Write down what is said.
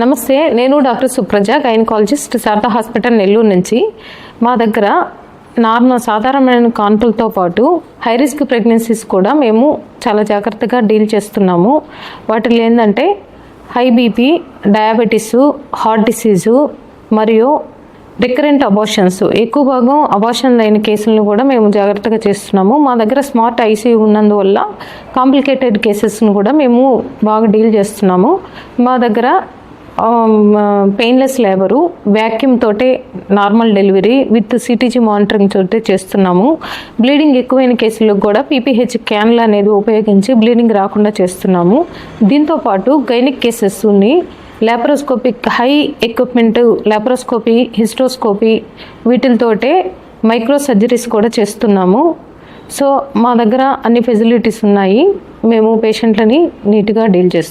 నమస్తే, నేను doctor Supraja, gynaecologist, Sharada hospital Nellore నుంచి. మా దగ్గర సాధారణమైన కాన్పులతో పాటు హై రిస్క్ ప్రెగ్నెన్సీస్ కూడా మేము చాలా జాగ్రత్తగా డీల్ చేస్తున్నాము. వాటిలో ఏంటంటే high BP, diabetes, heart disease మరియు రికరెంట్ అబార్షన్స్, ఎక్కువ భాగం అబార్షన్ అయిన కేసులను కూడా మేము జాగ్రత్తగా చేస్తున్నాము. మా దగ్గర స్మార్ట్ ఐసీయూ ఉన్నందువల్ల కాంప్లికేటెడ్ కేసెస్ను కూడా మేము బాగా డీల్ చేస్తున్నాము. మా దగ్గర పెయిన్లెస్ లేబరు, వ్యాక్యూమ్ తోటే normal delivery with CTG monitoring తోటే చేస్తున్నాము. బ్లీడింగ్ ఎక్కువైన కేసులకు కూడా పీపీహెచ్ క్యాన్లు అనేది ఉపయోగించి బ్లీడింగ్ రాకుండా చేస్తున్నాము. దీంతోపాటు గైనిక్ కేసెస్ని laparoscopic high equipment, laparoscopy, hysteroscopy వీటితోటే మైక్రో సర్జరీస్ కూడా చేస్తున్నాము. సో మా దగ్గర అన్ని ఫెసిలిటీస్ ఉన్నాయి. మేము పేషెంట్లని నీట్గా డీల్ చేస్తాం.